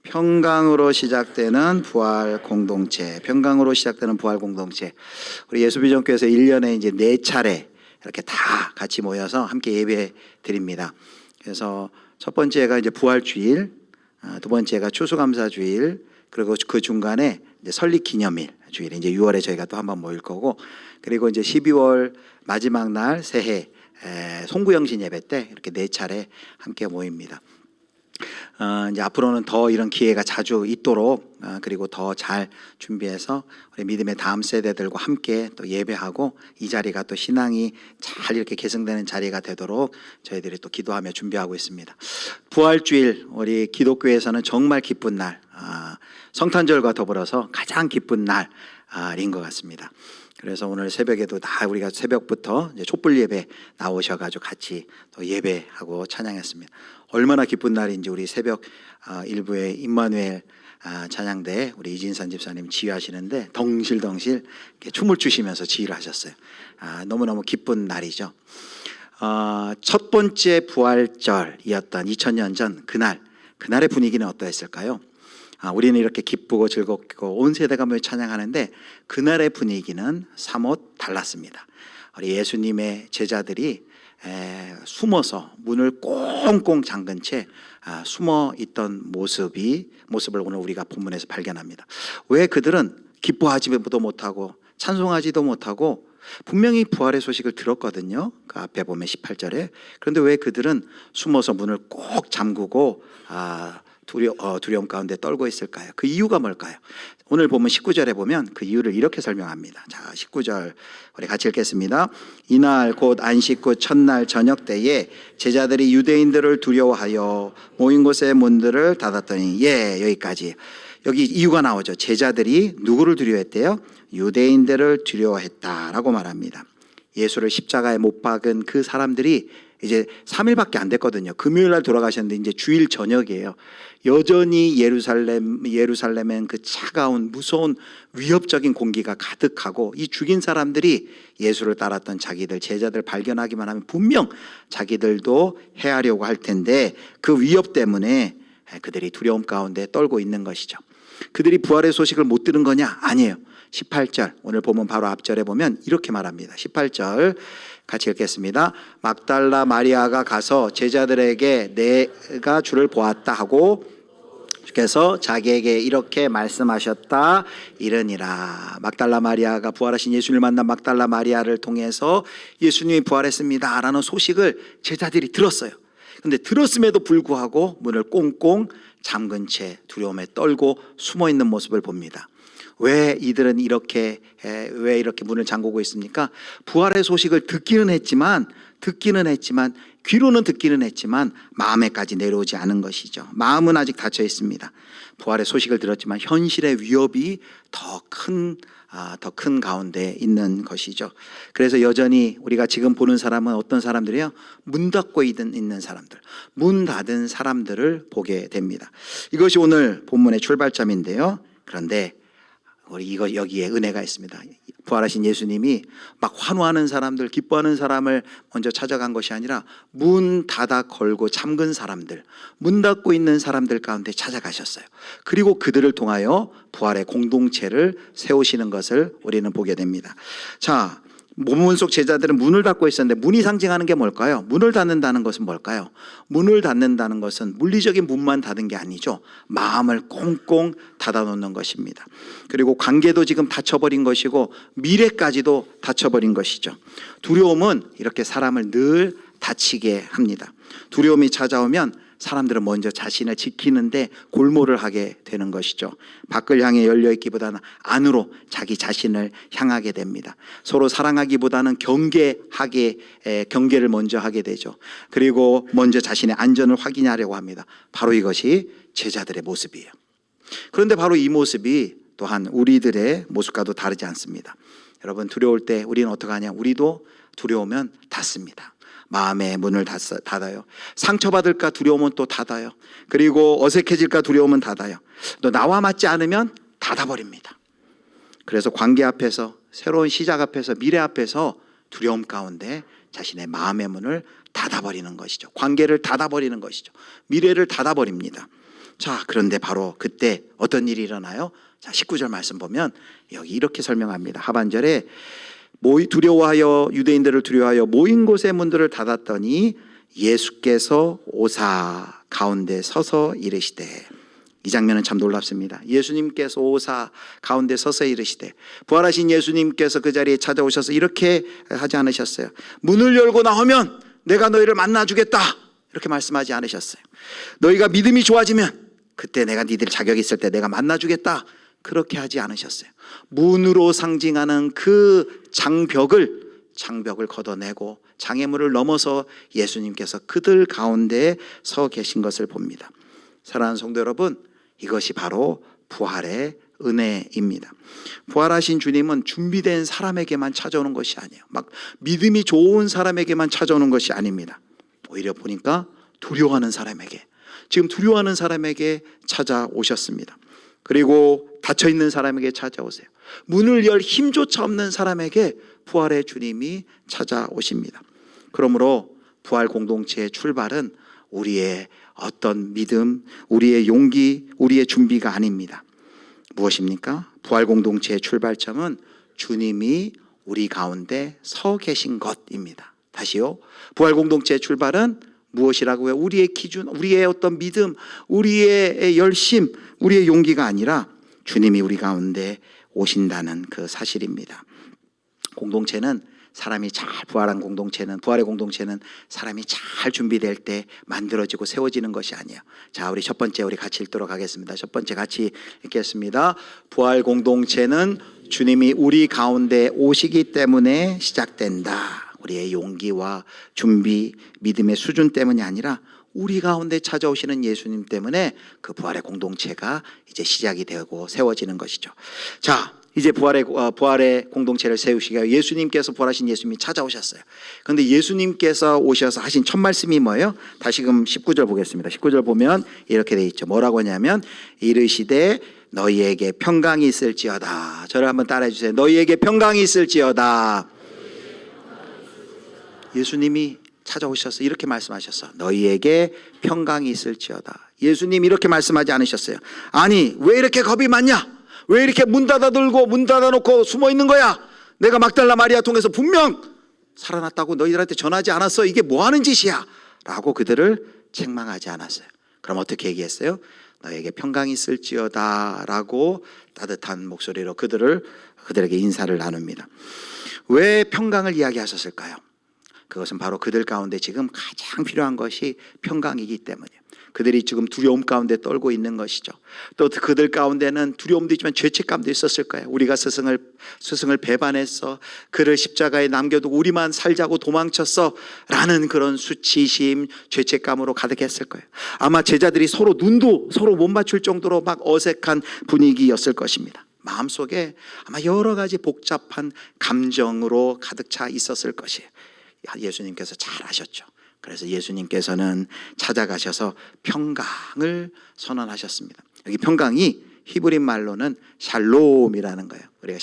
평강으로 시작되는 부활 공동체, 평강으로 시작되는 부활 공동체. 우리 예수비전교회에서 1년에 이제 4차례 이렇게 다 같이 모여서 함께 예배 드립니다. 그래서 첫 번째가 이제 부활주일, 두 번째가 추수감사주일, 그리고 그 중간에 이제 설립기념일 주일, 이제 6월에 저희가 또 한번 모일 거고, 그리고 이제 12월 마지막 날 새해 송구영신 예배 때 이렇게 4차례 함께 모입니다. 이제 앞으로는 더 이런 기회가 자주 있도록, 그리고 더 잘 준비해서 우리 믿음의 다음 세대들과 함께 또 예배하고, 이 자리가 또 신앙이 잘 이렇게 계승되는 자리가 되도록 저희들이 또 기도하며 준비하고 있습니다. 부활주일, 우리 기독교에서는 정말 기쁜 날, 성탄절과 더불어서 가장 기쁜 날인 것 같습니다. 그래서 오늘 새벽에도 다 우리가 새벽부터 이제 촛불 예배 나오셔가지고 같이 또 예배하고 찬양했습니다. 얼마나 기쁜 날인지 우리 새벽 일부에 임마누엘 찬양대 우리 이진산 집사님 지휘하시는데 덩실덩실 이렇게 춤을 추시면서 지휘를 하셨어요. 너무너무 기쁜 날이죠. 첫 번째 부활절이었던 2000년 전 그날의 분위기는 어떠했을까요? 우리는 이렇게 기쁘고 즐겁고 온 세대가 모여 찬양하는데, 그날의 분위기는 사뭇 달랐습니다. 우리 예수님의 제자들이 숨어서 문을 꽁꽁 잠근 채 숨어 있던 모습을 오늘 우리가 본문에서 발견합니다. 왜 그들은 기뻐하지도 못하고 찬송하지도 못하고 분명히 부활의 소식을 들었거든요. 그 앞에 보면 18절에. 그런데 왜 그들은 숨어서 문을 꼭 잠그고 두려움 가운데 떨고 있을까요? 그 이유가 뭘까요? 오늘 보면 19절에 보면 그 이유를 이렇게 설명합니다. 자, 19절 우리 같이 읽겠습니다. 이날 곧 안식 후 첫날 저녁 때에 제자들이 유대인들을 두려워하여 모인 곳의 문들을 닫았더니, 여기까지. 여기 이유가 나오죠. 제자들이 누구를 두려워했대요? 유대인들을 두려워했다라고 말합니다. 예수를 십자가에 못 박은 그 사람들이 이제 3일밖에 안 됐거든요. 금요일 날 돌아가셨는데 이제 주일 저녁이에요. 여전히 예루살렘엔 그 차가운 무서운 위협적인 공기가 가득하고, 이 죽인 사람들이 예수를 따랐던 자기들 제자들 발견하기만 하면 분명 자기들도 해하려고 할 텐데, 그 위협 때문에 그들이 두려움 가운데 떨고 있는 것이죠. 그들이 부활의 소식을 못 들은 거냐? 아니에요. 18절 오늘 보면 바로 앞절에 보면 이렇게 말합니다. 18절 같이 읽겠습니다. 막달라 마리아가 가서 제자들에게 내가 주를 보았다 하고 주께서 자기에게 이렇게 말씀하셨다 이르니라. 막달라 마리아가 부활하신 예수님을 만난 막달라 마리아를 통해서 예수님이 부활했습니다 라는 소식을 제자들이 들었어요. 근데 들었음에도 불구하고 문을 꽁꽁 잠근 채 두려움에 떨고 숨어 있는 모습을 봅니다. 왜 이들은 이렇게 문을 잠그고 있습니까? 부활의 소식을 듣기는 했지만 귀로는 듣기는 했지만 마음에까지 내려오지 않은 것이죠. 마음은 아직 닫혀 있습니다. 부활의 소식을 들었지만 현실의 위협이 더 큰 가운데 있는 것이죠. 그래서 여전히 우리가 지금 보는 사람은 어떤 사람들이요? 문 닫고 있는 사람들, 문 닫은 사람들을 보게 됩니다. 이것이 오늘 본문의 출발점인데요. 그런데 여기에 은혜가 있습니다. 부활하신 예수님이 막 환호하는 사람들, 기뻐하는 사람을 먼저 찾아간 것이 아니라 문 닫아 걸고 잠근 사람들, 문 닫고 있는 사람들 가운데 찾아가셨어요. 그리고 그들을 통하여 부활의 공동체를 세우시는 것을 우리는 보게 됩니다. 자, 본문 속 제자들은 문을 닫고 있었는데, 문이 상징하는 게 뭘까요? 문을 닫는다는 것은 뭘까요? 문을 닫는다는 것은 물리적인 문만 닫은 게 아니죠. 마음을 꽁꽁 닫아놓는 것입니다. 그리고 관계도 지금 닫혀버린 것이고 미래까지도 닫혀버린 것이죠. 두려움은 이렇게 사람을 늘 다치게 합니다. 두려움이 찾아오면 사람들은 먼저 자신을 지키는데 골몰을 하게 되는 것이죠. 밖을 향해 열려있기보다는 안으로 자기 자신을 향하게 됩니다. 서로 사랑하기보다는 경계를 먼저 하게 되죠. 그리고 먼저 자신의 안전을 확인하려고 합니다. 바로 이것이 제자들의 모습이에요. 그런데 바로 이 모습이 또한 우리들의 모습과도 다르지 않습니다. 여러분, 두려울 때 우리는 어떻게 하냐? 우리도 두려우면 닫습니다. 마음의 문을 닫아요. 상처받을까 두려우면 또 닫아요. 그리고 어색해질까 두려우면 닫아요. 또 나와 맞지 않으면 닫아버립니다. 그래서 관계 앞에서, 새로운 시작 앞에서, 미래 앞에서 두려움 가운데 자신의 마음의 문을 닫아버리는 것이죠. 관계를 닫아버리는 것이죠. 미래를 닫아버립니다. 자, 그런데 바로 그때 어떤 일이 일어나요? 자, 19절 말씀 보면 여기 이렇게 설명합니다. 하반절에 두려워하여 유대인들을 두려워하여 모인 곳의 문들을 닫았더니 예수께서 오사 가운데 서서 이르시되, 이 장면은 참 놀랍습니다. 예수님께서 오사 가운데 서서 이르시되, 부활하신 예수님께서 그 자리에 찾아오셔서 이렇게 하지 않으셨어요. 문을 열고 나오면 내가 너희를 만나주겠다, 이렇게 말씀하지 않으셨어요. 너희가 믿음이 좋아지면 그때 내가 니들 자격이 있을 때 내가 만나주겠다, 그렇게 하지 않으셨어요. 문으로 상징하는 그 장벽을 걷어내고 장애물을 넘어서 예수님께서 그들 가운데 서 계신 것을 봅니다. 사랑하는 성도 여러분, 이것이 바로 부활의 은혜입니다. 부활하신 주님은 준비된 사람에게만 찾아오는 것이 아니에요. 막 믿음이 좋은 사람에게만 찾아오는 것이 아닙니다. 오히려 보니까 두려워하는 사람에게, 지금 두려워하는 사람에게 찾아오셨습니다. 그리고 닫혀있는 사람에게 찾아오세요. 문을 열 힘조차 없는 사람에게 부활의 주님이 찾아오십니다. 그러므로 부활 공동체의 출발은 우리의 어떤 믿음, 우리의 용기, 우리의 준비가 아닙니다. 무엇입니까? 부활 공동체의 출발점은 주님이 우리 가운데 서 계신 것입니다. 다시요. 부활 공동체의 출발은 무엇이라고요? 우리의 기준, 우리의 어떤 믿음, 우리의 열심, 우리의 용기가 아니라 주님이 우리 가운데 오신다는 그 사실입니다. 공동체는 사람이 잘 부활한 공동체는, 부활의 공동체는 사람이 잘 준비될 때 만들어지고 세워지는 것이 아니에요. 자, 우리 첫 번째 우리 같이 읽도록 하겠습니다. 첫 번째 같이 읽겠습니다. 부활 공동체는 주님이 우리 가운데 오시기 때문에 시작된다. 우리의 용기와 준비, 믿음의 수준 때문이 아니라 우리 가운데 찾아오시는 예수님 때문에 그 부활의 공동체가 이제 시작이 되고 세워지는 것이죠. 자, 이제 부활의 공동체를 세우시기 위해 예수님께서, 부활하신 예수님이 찾아오셨어요. 그런데 예수님께서 오셔서 하신 첫 말씀이 뭐예요? 다시금 19절 보겠습니다. 19절 보면 이렇게 돼 있죠. 뭐라고 하냐면 이르시되 너희에게 평강이 있을지어다. 저를 한번 따라해 주세요. 너희에게 평강이 있을지어다. 예수님이 찾아오셔서 이렇게 말씀하셨어. 너희에게 평강이 있을지어다. 예수님 이렇게 말씀하지 않으셨어요. 아니, 왜 이렇게 겁이 많냐? 왜 이렇게 문 닫아들고 문 닫아놓고 숨어 있는 거야? 내가 막달라 마리아 통해서 분명 살아났다고 너희들한테 전하지 않았어? 이게 뭐 하는 짓이야? 라고 그들을 책망하지 않았어요. 그럼 어떻게 얘기했어요? 너에게 평강이 있을지어다 라고 따뜻한 목소리로 그들에게 인사를 나눕니다. 왜 평강을 이야기하셨을까요? 그것은 바로 그들 가운데 지금 가장 필요한 것이 평강이기 때문이에요. 그들이 지금 두려움 가운데 떨고 있는 것이죠. 또 그들 가운데는 두려움도 있지만 죄책감도 있었을 거예요. 우리가 스승을 배반했어, 그를 십자가에 남겨두고 우리만 살자고 도망쳤어 라는 그런 수치심, 죄책감으로 가득했을 거예요. 아마 제자들이 서로 눈도 서로 못 맞출 정도로 막 어색한 분위기였을 것입니다. 마음속에 아마 여러 가지 복잡한 감정으로 가득 차 있었을 것이에요. 예수님께서 잘 아셨죠. 그래서 예수님께서는 찾아가셔서 평강을 선언하셨습니다. 여기 평강이 히브리 말로는 샬롬이라는 거예요. 우리가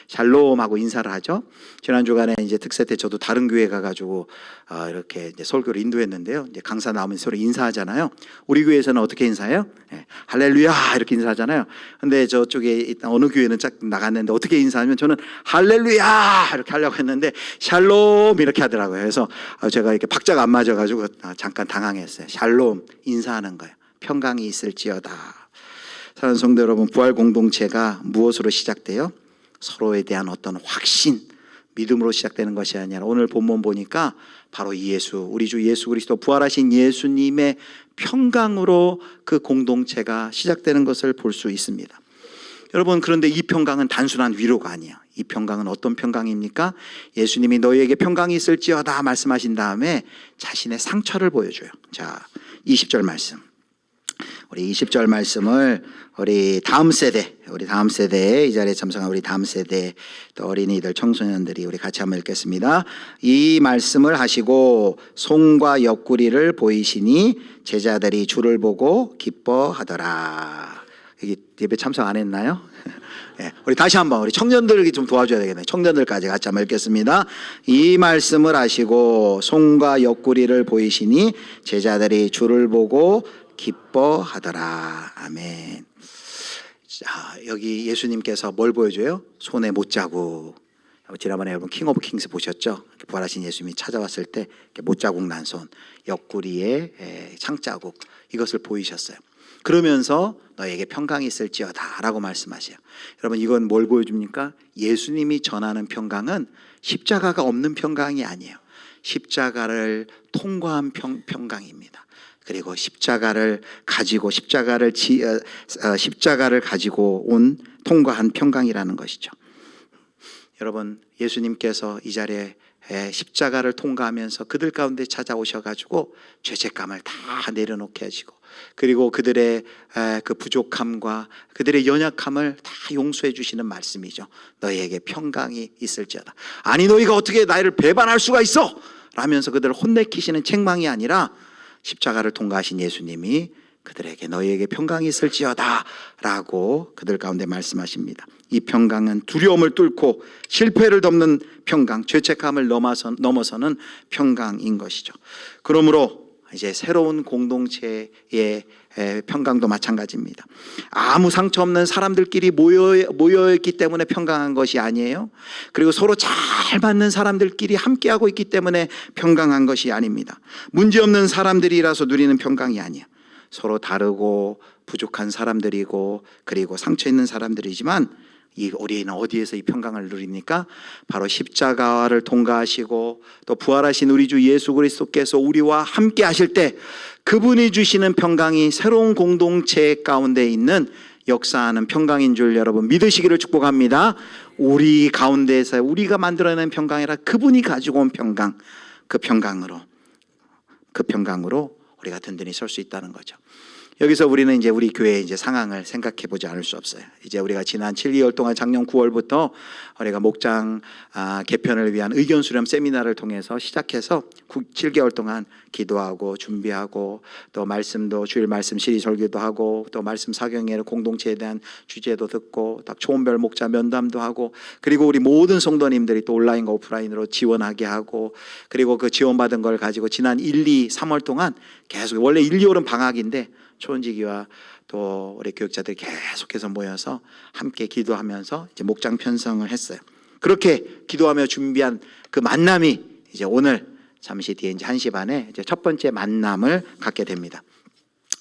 샬롬하고 인사를 하죠. 지난 주간에 이제 특세 때 저도 다른 교회 가가지고 이렇게 이제 설교를 인도했는데요. 이제 강사 나오면 서로 인사하잖아요. 우리 교회에서는 어떻게 인사해요? 네, 할렐루야 이렇게 인사하잖아요. 근데 저쪽에 일단 어느 교회는 쫙 나갔는데 어떻게 인사하면 저는 할렐루야 이렇게 하려고 했는데 샬롬 이렇게 하더라고요. 그래서 제가 이렇게 박자가 안 맞아가지고 잠깐 당황했어요. 샬롬 인사하는 거예요. 평강이 있을지어다. 사랑하는 성도 여러분, 부활 공동체가 무엇으로 시작돼요? 서로에 대한 어떤 확신, 믿음으로 시작되는 것이 아니라 오늘 본문 보니까 바로 우리 주 예수 그리스도 부활하신 예수님의 평강으로 그 공동체가 시작되는 것을 볼 수 있습니다. 여러분, 그런데 이 평강은 단순한 위로가 아니에요. 이 평강은 어떤 평강입니까? 예수님이 너희에게 평강이 있을지어다 말씀하신 다음에 자신의 상처를 보여줘요. 자, 20절 말씀. 우리 20절 말씀을 우리 다음 세대 이 자리에 참석한 우리 다음 세대 또 어린이들 청소년들이 우리 같이 한번 읽겠습니다. 이 말씀을 하시고 손과 옆구리를 보이시니 제자들이 주를 보고 기뻐하더라. 여기 예배 참석 안 했나요? 네, 우리 다시 한번 우리 청년들에게 좀 도와줘야 되겠네요. 청년들까지 같이 한번 읽겠습니다. 이 말씀을 하시고 손과 옆구리를 보이시니 제자들이 주를 보고 기뻐하더라. 아멘. 자, 여기 예수님께서 뭘 보여줘요? 손에 못자국. 지난번에 여러분 킹 오브 킹스 보셨죠? 부활하신 예수님이 찾아왔을 때 못자국 난 손, 옆구리에 창자국, 이것을 보이셨어요. 그러면서 너에게 평강이 있을지어다 라고 말씀하세요. 여러분, 이건 뭘 보여줍니까? 예수님이 전하는 평강은 십자가가 없는 평강이 아니에요. 십자가를 통과한 평강입니다. 그리고 십자가를 가지고 십자가를 가지고 온 통과한 평강이라는 것이죠. 여러분, 예수님께서 이 자리에 십자가를 통과하면서 그들 가운데 찾아오셔가지고 죄책감을 다 내려놓게 하시고, 그리고 그들의 그 부족함과 그들의 연약함을 다 용서해 주시는 말씀이죠. 너희에게 평강이 있을지어다. 아니, 너희가 어떻게 나를 배반할 수가 있어? 라면서 그들을 혼내키시는 책망이 아니라 십자가를 통과하신 예수님이 그들에게 너희에게 평강이 있을지어다 라고 그들 가운데 말씀하십니다. 이 평강은 두려움을 뚫고 실패를 덮는 평강, 죄책감을 넘어서는 평강인 것이죠. 그러므로 이제 새로운 공동체의 평강도 마찬가지입니다. 아무 상처 없는 사람들끼리 모여있기 때문에 평강한 것이 아니에요. 그리고 서로 잘 맞는 사람들끼리 함께하고 있기 때문에 평강한 것이 아닙니다. 문제없는 사람들이라서 누리는 평강이 아니에요. 서로 다르고 부족한 사람들이고 그리고 상처 있는 사람들이지만, 우리는 어디에서 이 평강을 누립니까? 바로 십자가를 통과하시고 또 부활하신 우리 주 예수 그리스도께서 우리와 함께 하실 때 그분이 주시는 평강이 새로운 공동체 가운데 있는 역사하는 평강인 줄 여러분 믿으시기를 축복합니다. 우리 가운데에서 우리가 만들어낸 평강이 아니라 그분이 가지고 온 평강, 그 평강으로 우리가 든든히 설 수 있다는 거죠. 여기서 우리는 이제 우리 교회의 이제 상황을 생각해 보지 않을 수 없어요. 이제 우리가 지난 7개월 동안 작년 9월부터 우리가 목장 개편을 위한 의견 수렴 세미나를 통해서 시작해서 7개월 동안 기도하고 준비하고 또 말씀도 주일 말씀 시리 설교도 하고 또 말씀 사경회 공동체에 대한 주제도 듣고 딱 초원별 목자 면담도 하고, 그리고 우리 모든 성도님들이 또 온라인과 오프라인으로 지원하게 하고, 그리고 그 지원받은 걸 가지고 지난 1, 2, 3월 동안 계속, 원래 1, 2월은 방학인데 초원지기와 또 우리 교육자들이 계속해서 모여서 함께 기도하면서 이제 목장 편성을 했어요. 그렇게 기도하며 준비한 그 만남이 이제 오늘 잠시 뒤에 이제 1시 반에 이제 첫 번째 만남을 갖게 됩니다.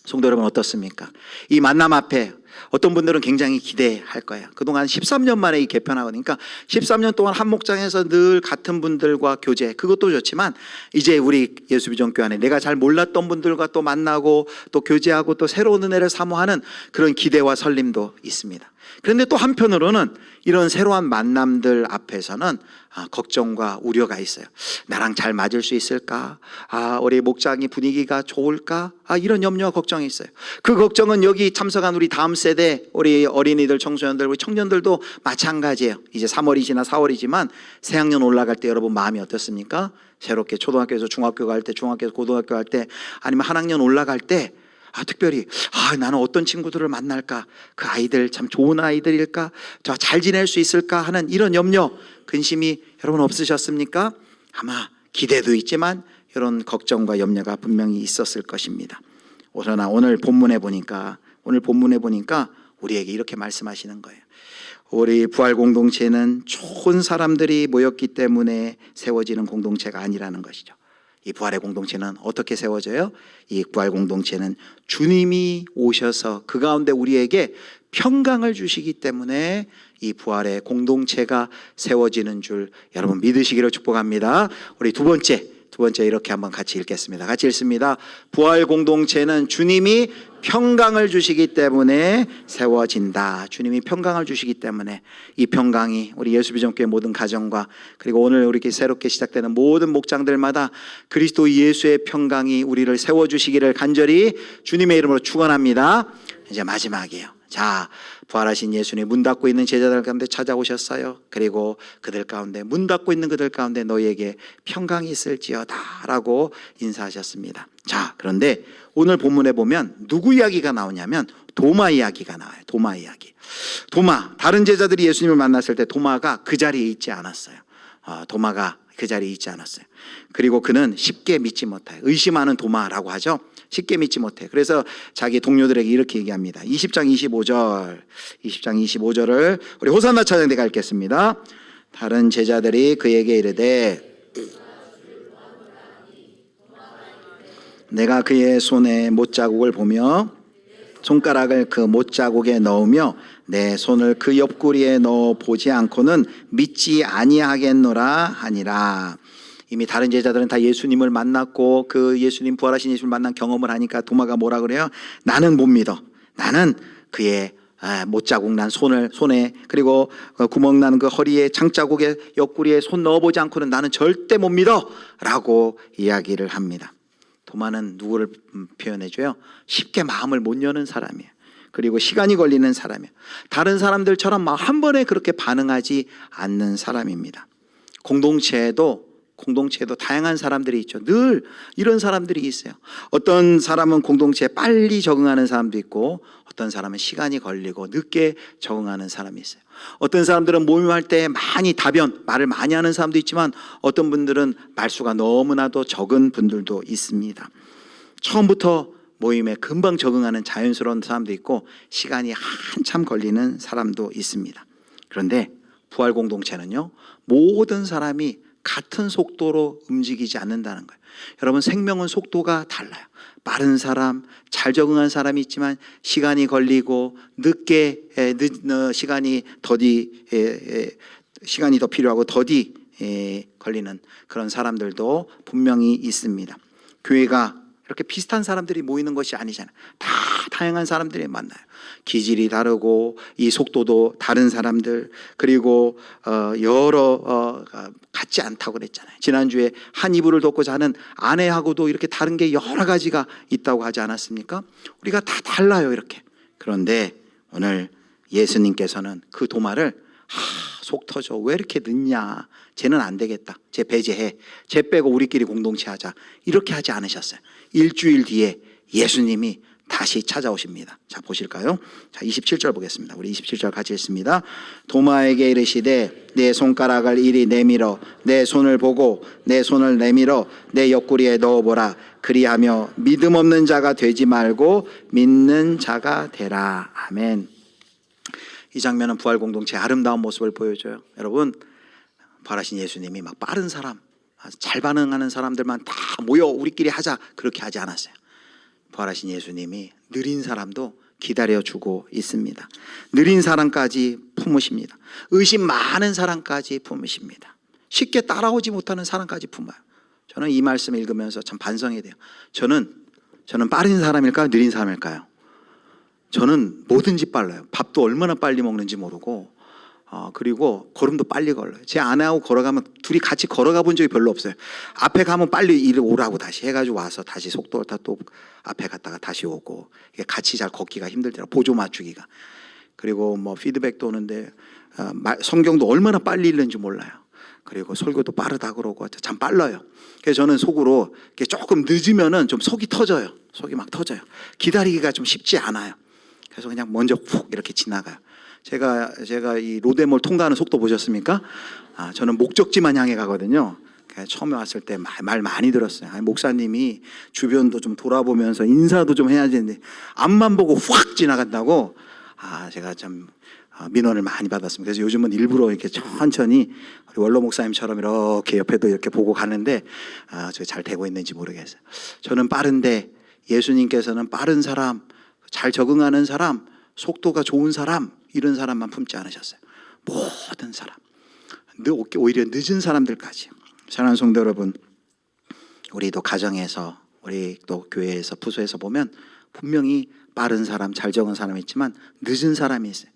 성도 여러분 어떻습니까? 이 만남 앞에 어떤 분들은 굉장히 기대할 거예요. 그동안 13년 만에 이 개편하고, 그러니까 13년 동안 한 목장에서 늘 같은 분들과 교제, 그것도 좋지만 이제 우리 예수비전교회 안에 내가 잘 몰랐던 분들과 또 만나고 또 교제하고 또 새로운 은혜를 사모하는 그런 기대와 설렘도 있습니다. 그런데 또 한편으로는 이런 새로운 만남들 앞에서는 걱정과 우려가 있어요. 나랑 잘 맞을 수 있을까? 우리 목장이 분위기가 좋을까? 이런 염려와 걱정이 있어요. 그 걱정은 여기 참석한 우리 다음 세대, 우리 어린이들, 청소년들, 우리 청년들도 마찬가지예요. 이제 3월이 지나 4월이지만 새학년 올라갈 때 여러분 마음이 어떻습니까? 새롭게 초등학교에서 중학교 갈 때, 중학교에서 고등학교 갈 때, 아니면 한 학년 올라갈 때 특별히 나는 어떤 친구들을 만날까? 그 아이들 참 좋은 아이들일까? 잘 지낼 수 있을까? 하는 이런 염려, 근심이 여러분 없으셨습니까? 아마 기대도 있지만 이런 걱정과 염려가 분명히 있었을 것입니다. 그러나 오늘 본문에 보니까 우리에게 이렇게 말씀하시는 거예요. 우리 부활 공동체는 좋은 사람들이 모였기 때문에 세워지는 공동체가 아니라는 것이죠. 이 부활의 공동체는 어떻게 세워져요? 이 부활 공동체는 주님이 오셔서 그 가운데 우리에게 평강을 주시기 때문에 이 부활의 공동체가 세워지는 줄 여러분 믿으시기를 축복합니다. 우리 두 번째 이렇게 한번 같이 읽겠습니다. 같이 읽습니다. 부활 공동체는 주님이 평강을 주시기 때문에 세워진다. 주님이 평강을 주시기 때문에 이 평강이 우리 예수비전교회 모든 가정과 그리고 오늘 우리 새롭게 시작되는 모든 목장들마다 그리스도 예수의 평강이 우리를 세워주시기를 간절히 주님의 이름으로 축원합니다. 이제 마지막이에요. 자, 부활하신 예수님 문 닫고 있는 제자들 가운데 찾아오셨어요. 그리고 그들 가운데 문 닫고 있는 그들 가운데 너희에게 평강이 있을지어다 라고 인사하셨습니다. 자, 그런데 오늘 본문에 보면 누구 이야기가 나오냐면 도마 이야기가 나와요. 도마 이야기. 다른 제자들이 예수님을 만났을 때 도마가 그 자리에 있지 않았어요. 도마가 그 자리에 있지 않았어요. 그리고 그는 쉽게 믿지 못해요. 의심하는 도마라고 하죠. 쉽게 믿지 못해. 그래서 자기 동료들에게 이렇게 얘기합니다. 20장 25절을 우리 호산나 찬양대가 읽겠습니다. 다른 제자들이 그에게 이르되 내가 그의 손에 못자국을 보며 손가락을 그 못자국에 넣으며 내 손을 그 옆구리에 넣어 보지 않고는 믿지 아니하겠노라 하니라. 이미 다른 제자들은 다 예수님을 만났고 그 예수님, 부활하신 예수님을 만난 경험을 하니까 도마가 뭐라 그래요? 나는 못 믿어. 나는 그의 못자국 난 손에 그리고 구멍 나는 그 허리에 장자국에 옆구리에 손 넣어보지 않고는 나는 절대 못 믿어 라고 이야기를 합니다. 도마는 누구를 표현해줘요? 쉽게 마음을 못 여는 사람이에요. 그리고 시간이 걸리는 사람이에요. 다른 사람들처럼 한 번에 그렇게 반응하지 않는 사람입니다. 공동체에도 다양한 사람들이 있죠. 늘 이런 사람들이 있어요. 어떤 사람은 공동체에 빨리 적응하는 사람도 있고 어떤 사람은 시간이 걸리고 늦게 적응하는 사람이 있어요. 어떤 사람들은 모임할 때 말을 많이 하는 사람도 있지만 어떤 분들은 말수가 너무나도 적은 분들도 있습니다. 처음부터 모임에 금방 적응하는 자연스러운 사람도 있고 시간이 한참 걸리는 사람도 있습니다. 그런데 부활 공동체는요, 모든 사람이 같은 속도로 움직이지 않는다는 거예요. 여러분, 생명은 속도가 달라요. 빠른 사람, 잘 적응한 사람이 있지만 시간이 걸리고 시간이 더 필요하고 더디 걸리는 그런 사람들도 분명히 있습니다. 교회가 이렇게 비슷한 사람들이 모이는 것이 아니잖아요. 다 다양한 사람들이 만나요. 기질이 다르고 이 속도도 다른 사람들, 그리고 여러 같지 않다고 그랬잖아요. 지난주에 한 이불을 덮고 자는 아내하고도 이렇게 다른 게 여러 가지가 있다고 하지 않았습니까? 우리가 다 달라요, 이렇게. 그런데 오늘 예수님께서는 그 도마를 속 터져, 왜 이렇게 늦냐, 쟤는 안 되겠다, 쟤 배제해, 쟤 빼고 우리끼리 공동체 하자, 이렇게 하지 않으셨어요. 일주일 뒤에 예수님이 다시 찾아오십니다. 자, 보실까요? 자, 27절 보겠습니다. 우리 27절 같이 읽습니다. 도마에게 이르시되 내 손가락을 이리 내밀어 내 손을 보고 내 손을 내밀어 내 옆구리에 넣어보라. 그리하며 믿음 없는 자가 되지 말고 믿는 자가 되라. 아멘. 이 장면은 부활 공동체의 아름다운 모습을 보여줘요. 여러분, 부활하신 예수님이 막 빠른 사람, 잘 반응하는 사람들만 다 모여 우리끼리 하자, 그렇게 하지 않았어요. 부활하신 예수님이 느린 사람도 기다려주고 있습니다. 느린 사람까지 품으십니다. 의심 많은 사람까지 품으십니다. 쉽게 따라오지 못하는 사람까지 품어요. 저는 이 말씀 읽으면서 참 반성해야 돼요. 저는 빠른 사람일까요? 느린 사람일까요? 저는 뭐든지 빨라요. 밥도 얼마나 빨리 먹는지 모르고 그리고 걸음도 빨리 걸어요. 제 아내하고 걸어가면 둘이 같이 걸어가 본 적이 별로 없어요. 앞에 가면 빨리 이리 오라고 다시 해가지고 와서 다시 속도를 또 앞에 갔다가 다시 오고, 이게 같이 잘 걷기가 힘들더라고요. 보조 맞추기가. 그리고 뭐 피드백도 오는데 성경도 얼마나 빨리 읽는지 몰라요. 그리고 설교도 빠르다 그러고 참 빨라요. 그래서 저는 속으로 이렇게 조금 늦으면은 좀 속이 터져요. 속이 막 터져요. 기다리기가 좀 쉽지 않아요. 그래서 그냥 먼저 훅 이렇게 지나가요. 제가 이 로데몰 통과하는 속도 보셨습니까? 저는 목적지만 향해 가거든요. 처음에 왔을 때 말 많이 들었어요. 목사님이 주변도 좀 돌아보면서 인사도 좀 해야 되는데 앞만 보고 확 지나간다고 제가 참 민원을 많이 받았습니다. 그래서 요즘은 일부러 이렇게 천천히 원로 목사님처럼 이렇게 옆에도 이렇게 보고 가는데 저 잘 되고 있는지 모르겠어요. 저는 빠른데 예수님께서는 빠른 사람, 잘 적응하는 사람, 속도가 좋은 사람, 이런 사람만 품지 않으셨어요. 모든 사람, 오히려 늦은 사람들까지. 사랑하는 성도 여러분, 우리도 가정에서, 우리 또 교회에서, 부서에서 보면 분명히 빠른 사람, 잘 적은 사람이 있지만 늦은 사람이 있어요.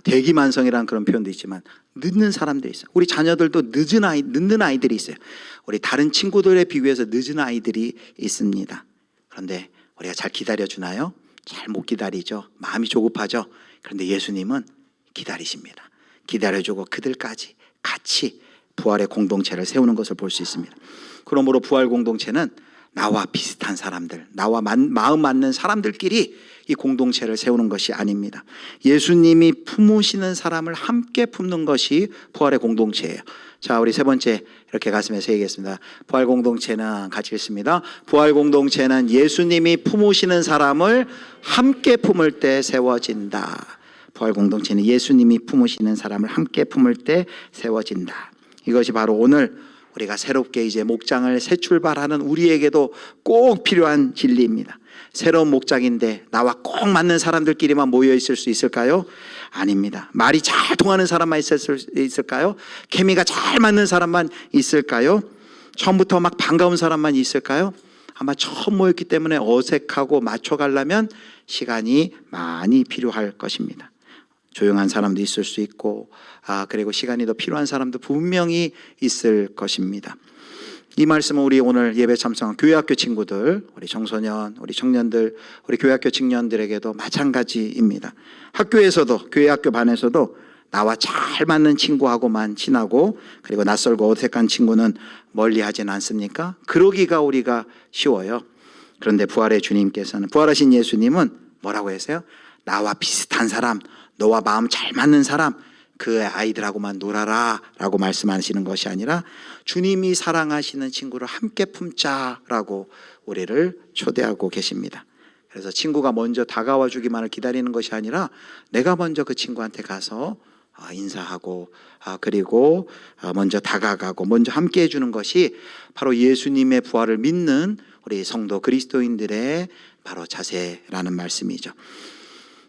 대기만성이라는 그런 표현도 있지만 늦는 사람들이 있어요. 우리 자녀들도 늦는 아이들이 있어요. 우리 다른 친구들에 비교해서 늦은 아이들이 있습니다. 그런데 우리가 잘 기다려주나요? 잘 못 기다리죠. 마음이 조급하죠. 그런데 예수님은 기다리십니다. 기다려주고 그들까지 같이 부활의 공동체를 세우는 것을 볼 수 있습니다. 그러므로 부활 공동체는 나와 비슷한 사람들, 나와 마음 맞는 사람들끼리 이 공동체를 세우는 것이 아닙니다. 예수님이 품으시는 사람을 함께 품는 것이 부활의 공동체예요. 자, 우리 세 번째 이렇게 가슴에서 얘기했습니다. 부활 공동체는 같이 읽습니다. 부활 공동체는 예수님이 품으시는 사람을 함께 품을 때 세워진다. 부활 공동체는 예수님이 품으시는 사람을 함께 품을 때 세워진다. 이것이 바로 오늘 우리가 새롭게 이제 목장을 새 출발하는 우리에게도 꼭 필요한 진리입니다. 새로운 목장인데 나와 꼭 맞는 사람들끼리만 모여 있을 수 있을까요? 아닙니다. 말이 잘 통하는 사람만 있을까요? 케미가 잘 맞는 사람만 있을까요? 처음부터 막 반가운 사람만 있을까요? 아마 처음 모였기 때문에 어색하고 맞춰가려면 시간이 많이 필요할 것입니다. 조용한 사람도 있을 수 있고, 그리고 시간이 더 필요한 사람도 분명히 있을 것입니다. 이 말씀은 우리 오늘 예배 참석한 교회학교 친구들, 우리 청소년, 우리 청년들, 우리 교회학교 청년들에게도 마찬가지입니다. 학교에서도, 교회학교 반에서도 나와 잘 맞는 친구하고만 친하고, 그리고 낯설고 어색한 친구는 멀리 하진 않습니까? 그러기가 우리가 쉬워요. 그런데 부활의 주님께서는, 부활하신 예수님은 뭐라고 하세요? 나와 비슷한 사람, 너와 마음 잘 맞는 사람, 그 아이들하고만 놀아라 라고 말씀하시는 것이 아니라 주님이 사랑하시는 친구를 함께 품자라고 우리를 초대하고 계십니다. 그래서 친구가 먼저 다가와 주기만을 기다리는 것이 아니라 내가 먼저 그 친구한테 가서 인사하고, 그리고 먼저 다가가고 먼저 함께 해주는 것이 바로 예수님의 부활을 믿는 우리 성도 그리스도인들의 바로 자세라는 말씀이죠.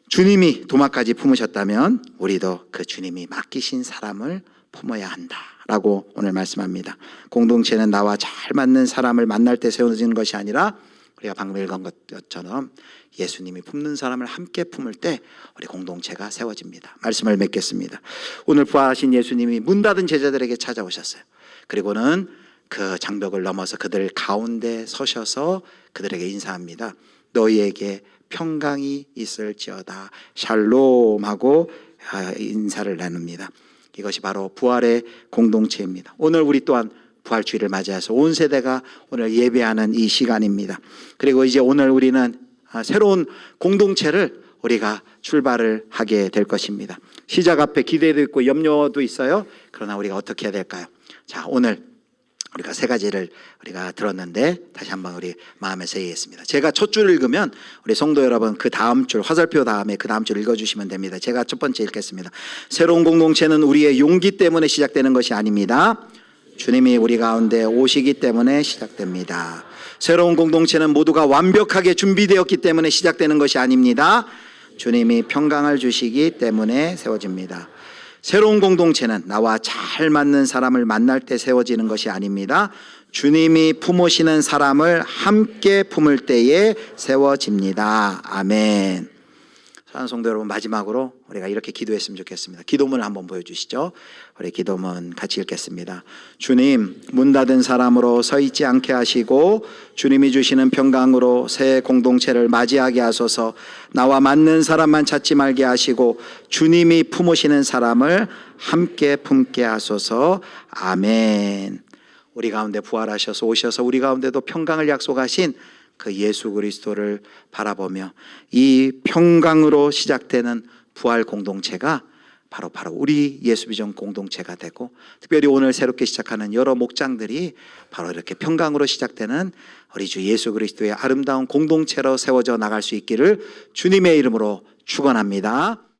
주님이 도마까지 품으셨다면 우리도 그 주님이 맡기신 사람을 품어야 한다라고 오늘 말씀합니다. 공동체는 나와 잘 맞는 사람을 만날 때 세워지는 것이 아니라 우리가 방금 읽은 것처럼 예수님이 품는 사람을 함께 품을 때 우리 공동체가 세워집니다. 말씀을 맺겠습니다. 오늘 부활하신 예수님이 문 닫은 제자들에게 찾아오셨어요. 그리고는 그 장벽을 넘어서 그들 가운데 서셔서 그들에게 인사합니다. 너희에게 평강이 있을지어다. 샬롬하고 인사를 나눕니다. 이것이 바로 부활의 공동체입니다. 오늘 우리 또한 부활주의를 맞이해서 온 세대가 오늘 예배하는 이 시간입니다. 그리고 이제 오늘 우리는 새로운 공동체를 우리가 출발을 하게 될 것입니다. 시작 앞에 기대도 있고 염려도 있어요. 그러나 우리가 어떻게 해야 될까요? 자, 오늘 우리가 세 가지를 우리가 들었는데 다시 한번 우리 마음에서 얘기했습니다. 제가 첫 줄 읽으면 우리 성도 여러분 그 다음 줄, 화살표 다음에 그 다음 줄 읽어주시면 됩니다. 제가 첫 번째 읽겠습니다. 새로운 공동체는 우리의 용기 때문에 시작되는 것이 아닙니다. 주님이 우리 가운데 오시기 때문에 시작됩니다. 새로운 공동체는 모두가 완벽하게 준비되었기 때문에 시작되는 것이 아닙니다. 주님이 평강을 주시기 때문에 세워집니다. 새로운 공동체는 나와 잘 맞는 사람을 만날 때 세워지는 것이 아닙니다. 주님이 품으시는 사람을 함께 품을 때에 세워집니다. 아멘. 사랑하는 성도 여러분, 마지막으로 우리가 이렇게 기도했으면 좋겠습니다. 기도문을 한번 보여주시죠. 우리 기도문 같이 읽겠습니다. 주님, 문 닫은 사람으로 서 있지 않게 하시고 주님이 주시는 평강으로 새 공동체를 맞이하게 하소서. 나와 맞는 사람만 찾지 말게 하시고 주님이 품으시는 사람을 함께 품게 하소서. 아멘. 우리 가운데 부활하셔서 오셔서 우리 가운데도 평강을 약속하신 그 예수 그리스도를 바라보며 이 평강으로 시작되는 부활 공동체가 바로 우리 예수비전 공동체가 되고, 특별히 오늘 새롭게 시작하는 여러 목장들이 바로 이렇게 평강으로 시작되는 우리 주 예수 그리스도의 아름다운 공동체로 세워져 나갈 수 있기를 주님의 이름으로 축원합니다.